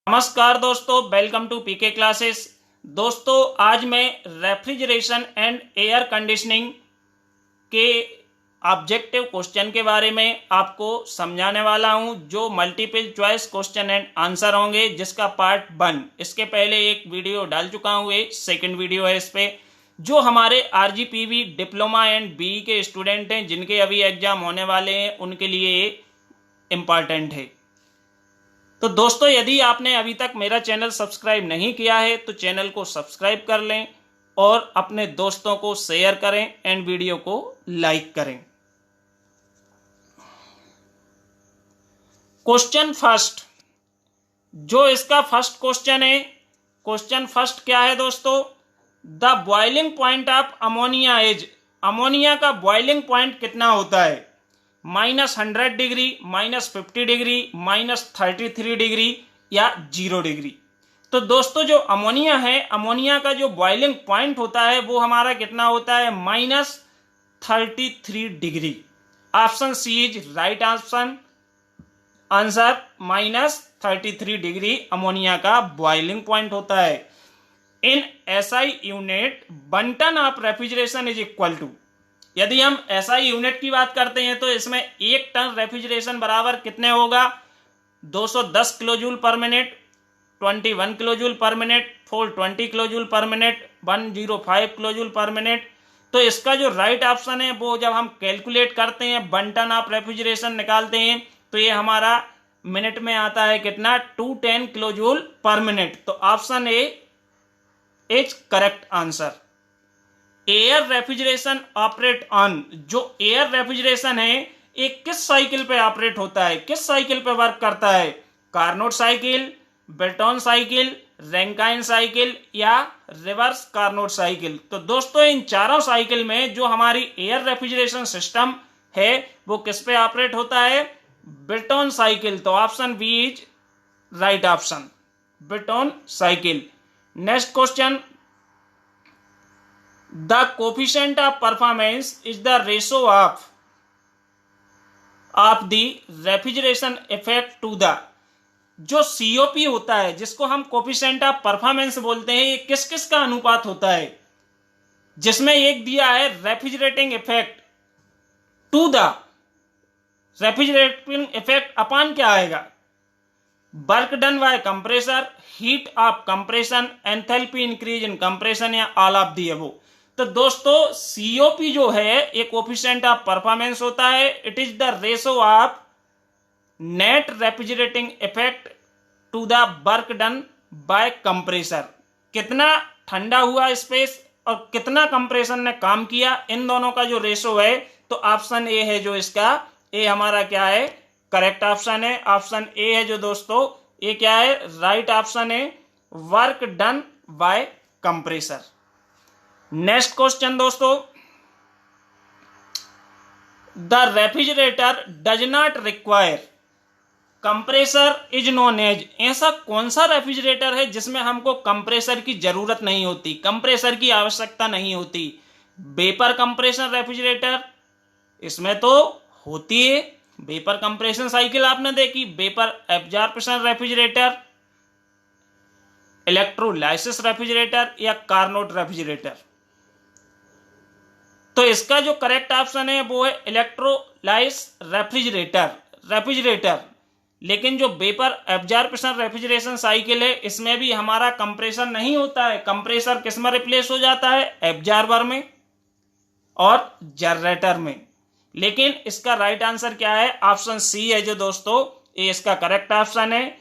नमस्कार दोस्तों, welcome to PK classes. दोस्तों, आज मैं रेफ्रिजरेशन एंड एयर कंडीशनिंग के ऑब्जेक्टिव क्वेश्चन के बारे में आपको समझाने वाला हूं, जो multiple choice question and answer होंगे, जिसका पार्ट 1 इसके पहले एक वीडियो डाल चुका हूं। ये सेकंड वीडियो है। इस पे जो हमारे आरजीपीवी डिप्लोमा एंड बीई के स्टूडेंट हैं, जिनके अभी एग्जाम होने वाले हैं, उनके लिए इम्पॉर्टेंट है। तो दोस्तों, यदि आपने अभी तक मेरा चैनल सब्सक्राइब नहीं किया है तो चैनल को सब्सक्राइब कर लें और अपने दोस्तों को शेयर करें एंड वीडियो को लाइक करें। क्वेश्चन फर्स्ट, जो इसका फर्स्ट क्वेश्चन है, क्वेश्चन फर्स्ट क्या है दोस्तों? The boiling point of ammonia is, ammonia का बॉइलिंग पॉइंट कितना होता है? -100 डिग्री, -50 डिग्री, -33 डिग्री या 0 डिग्री। तो दोस्तों, जो अमोनिया है, अमोनिया का जो बॉइलिंग पॉइंट होता है वो हमारा कितना होता है? -33 degree. Option C is right option answer. -33 degree ammonia का बॉइलिंग पॉइंट होता है। In SI unit 1 ton of refrigeration is equal to, यदि हम एसआई यूनिट की बात करते हैं तो इसमें 1 टन रेफ्रिजरेशन बराबर कितने होगा? 210 किलो जूल पर मिनट, 21 किलो जूल पर मिनट, 420 किलो जूल पर मिनट, 105 किलो जूल पर मिनट। तो इसका जो राइट ऑप्शन है वो जब हम कैलकुलेट करते हैं, 1 टन ऑफ रेफ्रिजरेशन निकालते हैं, तो ये हमारा मिनट में आता है कितना? 210 किलो जूल पर मिनट। तो option A is correct answer. Air refrigeration operate on, जो एयर रेफ्रिजरेशन है ये किस साइकिल पे ऑपरेट होता है, किस साइकिल पे वर्क करता है? Carnot cycle, Brayton cycle, Rankine cycle या रिवर्स कार्नोट साइकिल। तो दोस्तों, इन चारों साइकिल में जो हमारी एयर रेफ्रिजरेशन सिस्टम है वो किस पे ऑपरेट होता है? Brayton cycle. तो option B is right option, Brayton cycle. Next question, the coefficient of performance is the ratio of the refrigeration effect to the, जो सीओपी होता है, जिसको हम कोफिशिएंट ऑफ परफॉर्मेंस बोलते हैं, ये किस किस का अनुपात होता है? जिसमें एक दिया है refrigerating effect to the, refrigerating effect upon क्या आएगा? Work done by compressor, heat of compression, enthalpy increase in compression या ऑल ऑफ दी अबव। तो दोस्तों, सीओपी जो है ये कोफिशिएंट ऑफ परफॉर्मेंस होता है। It is the ratio of net refrigerating effect to the work done by compressor. कितना ठंडा हुआ स्पेस और कितना कंप्रेशन ने काम किया, इन दोनों का जो रेशो है। तो ऑप्शन ए है जो इसका, ए हमारा क्या है? करेक्ट ऑप्शन है। ऑप्शन ए है जो दोस्तों, ये क्या है? राइट ऑप्शन है, work done by compressor. Next question दोस्तों, the refrigerator does not require compressor is known as, ऐसा कौन सा रेफ्रिजरेटर है जिसमें हमको कंप्रेसर की जरूरत नहीं होती, कंप्रेसर की आवश्यकता नहीं होती? वेपर कंप्रेशन रेफ्रिजरेटर, इसमें तो होती है। वेपर कंप्रेशन साइकिल आपने देखी। Vapour absorption refrigerator, electrolysis refrigerator या कार्नोट रेफ्रिजरेटर। तो इसका जो करेक्ट ऑप्शन है वो है इलेक्ट्रोलाइस रेफ्रिजरेटर। लेकिन जो वेपर एब्जॉर्प्शन रेफ्रिजरेशन साइकिल है, इसमें भी हमारा कंप्रेसर नहीं होता है। कंप्रेसर किस में रिप्लेस हो जाता है? एब्जॉर्बर में और जनरेटर में। लेकिन इसका राइट आंसर क्या है? ऑप्शन सी है जो दोस्तों, ये इसका करेक्ट ऑप्शन है।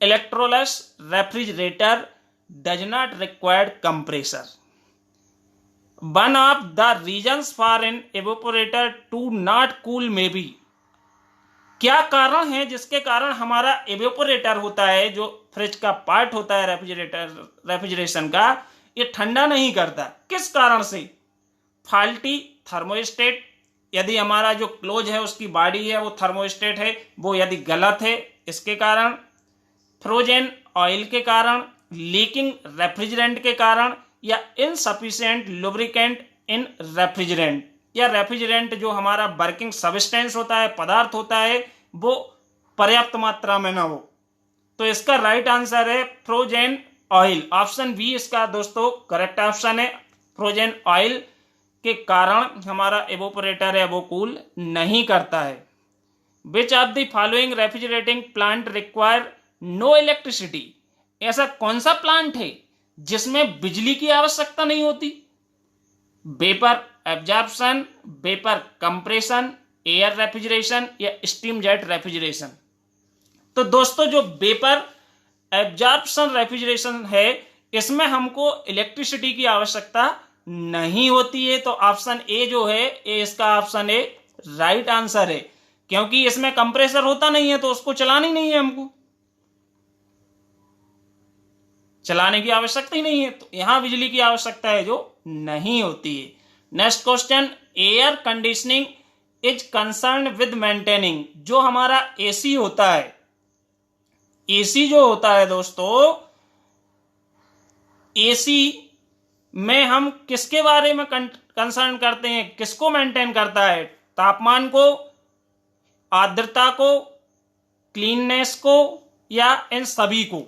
Electrolux refrigerator does not require compressor. One of the reasons for an evaporator to not cool may be, क्या कारण है जिसके कारण हमारा एवेपोरेटर होता है, जो फ्रिज का पार्ट होता है रेफ्रिजरेशन का, ये ठंडा नहीं करता? किस कारण से? फॉल्टी थर्मोस्टेट, यदि हमारा जो क्लोज है उसकी बॉडी है वो थर्मोस्टेट है, वो यदि गलत है इसके कारण, फ्रोजन ऑयल के कारण, लीकिंग रेफ्रिजरेंट के कारण, या इनसफिशिएंट लुब्रिकेंट इन रेफ्रिजरेंट, या रेफ्रिजरेंट जो हमारा वर्किंग सब्सटेंस होता है, पदार्थ होता है, वो पर्याप्त मात्रा में ना हो। तो इसका राइट आंसर है फ्रोजन ऑयल। ऑप्शन बी इसका दोस्तों करेक्ट ऑप्शन है। फ्रोजन ऑयल के कारण हमारा एवोपरेटर है वो कूल नहीं करता है। Which of the following refrigerating plant require no electricity? ऐसा कौन सा प्लांट है जिसमें बिजली की आवश्यकता नहीं होती? Vapour absorption, vapour compression, air refrigeration या स्टीम जेट रेफ्रिजरेशन। तो दोस्तों जो वेपर एब्जॉर्प्शन रेफ्रिजरेशन है इसमें हमको इलेक्ट्रिसिटी की आवश्यकता नहीं होती है। तो ऑप्शन ए जो है ये इसका ऑप्शन ए राइट आंसर है, क्योंकि इसमें कंप्रेसर होता नहीं है तो उसको चलाना ही नहीं है, हमको चलाने की आवश्यकता ही नहीं है, तो यहां बिजली की आवश्यकता है जो नहीं होती है। Next question, air conditioning is concern with maintaining. जो हमारा एसी होता है, एसी जो होता है दोस्तों, एसी में हम किसके बारे में कंसर्न करते हैं, किसको मेंटेन करता है? तापमान को, आर्द्रता को, क्लीननेस को या इन सभी को?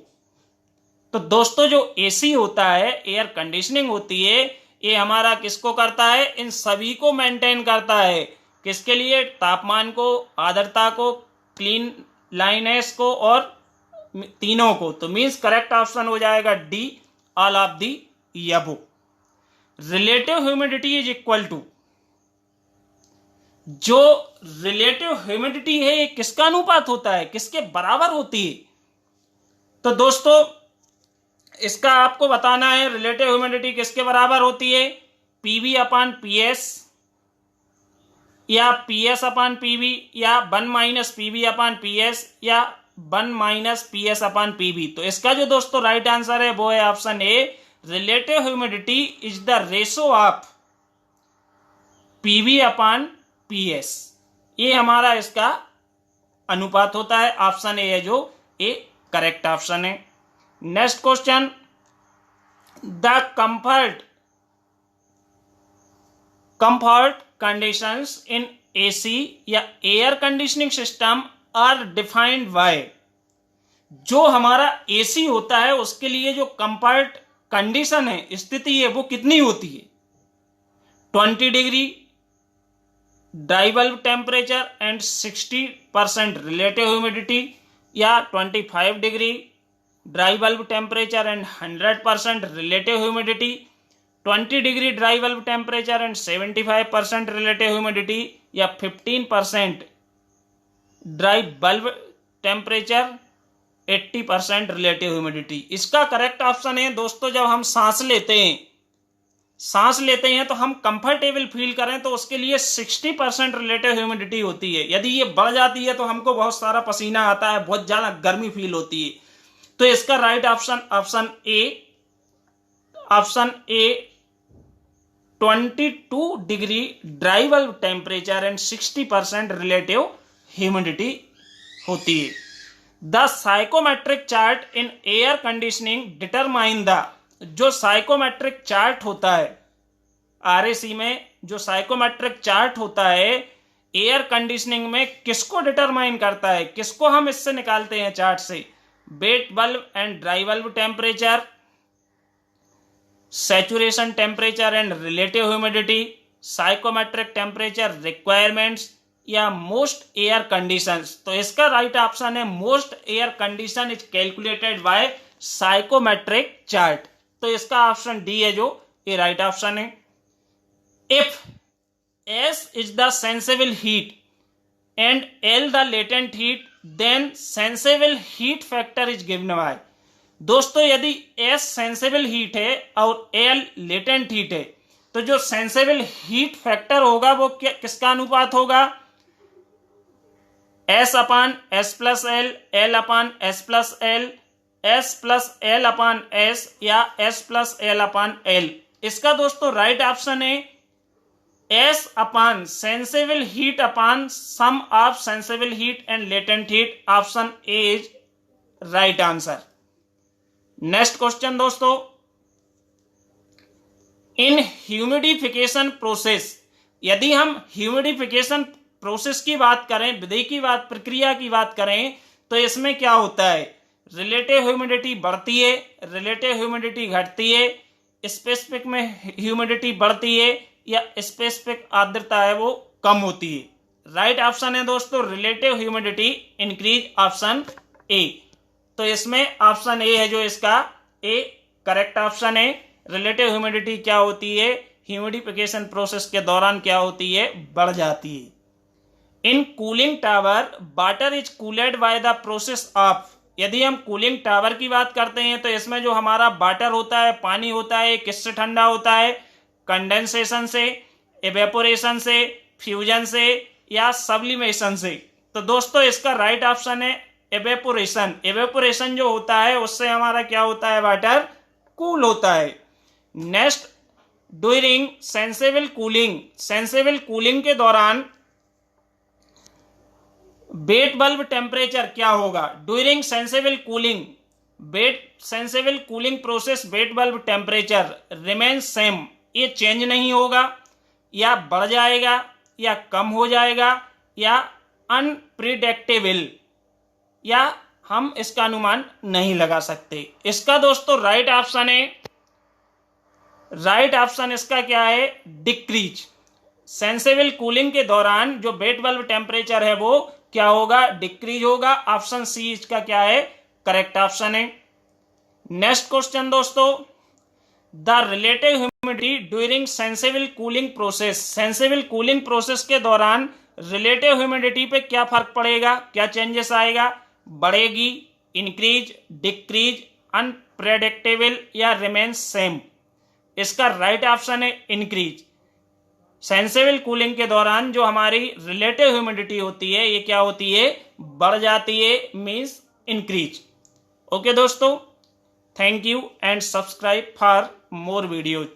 तो दोस्तों जो एसी होता है, एयर कंडीशनिंग होती है, ये हमारा किसको करता है? इन सभी को मेंटेन करता है। किसके लिए? तापमान को, आर्द्रता को, क्लीन लाइनेस को और तीनों को। तो मींस करेक्ट ऑप्शन हो जाएगा D, all of the above. Relative humidity is equal to, जो रिलेटिव ह्यूमिडिटी है ये किसका अनुपात होता है, किसके बराबर होती है? तो दोस्तों इसका आपको बताना है रिलेटिव ह्यूमिडिटी किसके बराबर होती है, पीवी अपान पीएस या पीएस अपान पीवी या 1 माइनस पीवी अपान पीएस या 1 माइनस पीएस अपान पीवी। तो इसका जो दोस्तों राइट आंसर है वो है option A, relative humidity is the ratio of PV upon PS. ये हमारा इसका अनुपात होता है। ऑप्शन ए है जो ए करेक्ट ऑप्शन है। Next question, the comfort conditions in AC या air conditioning system are defined by. जो हमारा एसी होता है उसके लिए जो कंफर्ट कंडीशन है, स्थिति है, वो कितनी होती है? 20 degree dry bulb temperature and 60% relative humidity, या 25 degree dry bulb temperature and 100% relative humidity, 20 degree dry bulb temperature and 75% relative humidity, या 15% dry bulb temperature 80% relative humidity. इसका करेक्ट ऑप्शन है दोस्तों, जब हम सांस लेते हैं तो हम कंफर्टेबल फील करें तो उसके लिए 60% रिलेटिव ह्यूमिडिटी होती है। यदि ये बढ़ जाती है तो हमको बहुत सारा पसीना आता है, बहुत ज्यादा गर्मी फील होती है। तो इसका right option option A 22 degree dry bulb temperature and 60% relative humidity होती है। The psychometric chart in air conditioning determine the, जो साइकोमेट्रिक चार्ट होता है आरएसी में, जो साइकोमेट्रिक चार्ट होता है एयर कंडीशनिंग में, किसको डिटरमाइन करता है, किसको हम इससे निकालते हैं चार्ट से? Wet bulb and dry bulb temperature, saturation temperature and relative humidity, psychometric temperature requirements, या मोस्ट एयर कंडीशंस। तो इसका राइट ऑप्शन है most air condition is calculated by psychometric chart. तो इसका ऑप्शन डी है जो ये राइट ऑप्शन है। If S is the sensible heat and L the latent heat, then sensible heat factor is given by. दोस्तों यदि S sensible heat है और एल लेटेंट हीट है, तो जो सेंसिबल हीट फैक्टर होगा वो किसका अनुपात होगा? S upon S plus L, L upon S plus L, S plus L upon S, या S plus L upon L. इसका दोस्तों राइट ऑप्शन है S upon sensible heat upon sum of sensible heat and latent heat. Option A is right answer. Next question दोस्तों, in humidification process, यदि हम humidification process की बात करें, विधि की बात, प्रक्रिया की बात करें, तो इसमें क्या होता है? रिलेटिव ह्यूमिडिटी बढ़ती है, रिलेटिव ह्यूमिडिटी घटती है, स्पेसिफिक में ह्यूमिडिटी बढ़ती है या स्पेसिफिक आर्द्रता है वो कम होती है। राइट ऑप्शन है दोस्तों relative humidity increase, option A. तो इसमें ऑप्शन ए है जो इसका ए करेक्ट ऑप्शन है। रिलेटिव ह्यूमिडिटी क्या होती है, ह्यूमिडिफिकेशन प्रोसेस के दौरान क्या होती है, बढ़ जाती है। In cooling tower water is cooled by the process of, यदि हम कूलिंग टावर की बात करते हैं तो इसमें जो हमारा वाटर होता है, पानी होता है, किससे ठंडा होता है, कंडेंसेशन से, एवेपोरेशन से, फ्यूजन से या सब्लिमेशन से। तो दोस्तों इसका राइट ऑप्शन है एवेपोरेशन। एवेपोरेशन जो होता है उससे हमारा क्या होता है, वाटर कूल होता है। Next, during sensible cooling, sensible cooling के दौरान वेट बल्ब टेम्परेचर क्या होगा। During sensible cooling, wet sensible cooling process wet bulb temperature remain same, ये चेंज नहीं होगा या बढ़ जाएगा या कम हो जाएगा या अनप्रिडिक्टेबल, या हम इसका अनुमान नहीं लगा सकते। इसका दोस्तों राइट ऑप्शन है, राइट ऑप्शन इसका क्या है, डिक्रीज। सेंसिबल कूलिंग के दौरान जो वेट बल्ब टेम्परेचर है वो क्या होगा, डिक्रीज होगा। ऑप्शन सी इसका क्या है, करेक्ट ऑप्शन है। नेक्स्ट क्वेश्चन दोस्तों, the relative humidity during sensible cooling process, sensible cooling process के दौरान रिलेटिव ह्यूमिडिटी पे क्या फर्क पड़ेगा, क्या चेंजेस आएगा, बढ़ेगी, इंक्रीज, डिक्रीज, अनप्रेडिक्टेबल या रिमेन सेम। इसका राइट ऑप्शन है इंक्रीज। सेंसिबल कूलिंग के दौरान जो हमारी रिलेटिव ह्यूमिडिटी होती है ये क्या होती है, बढ़ जाती है, मीन्स इंक्रीज। ओके दोस्तों, thank you and subscribe for more videos.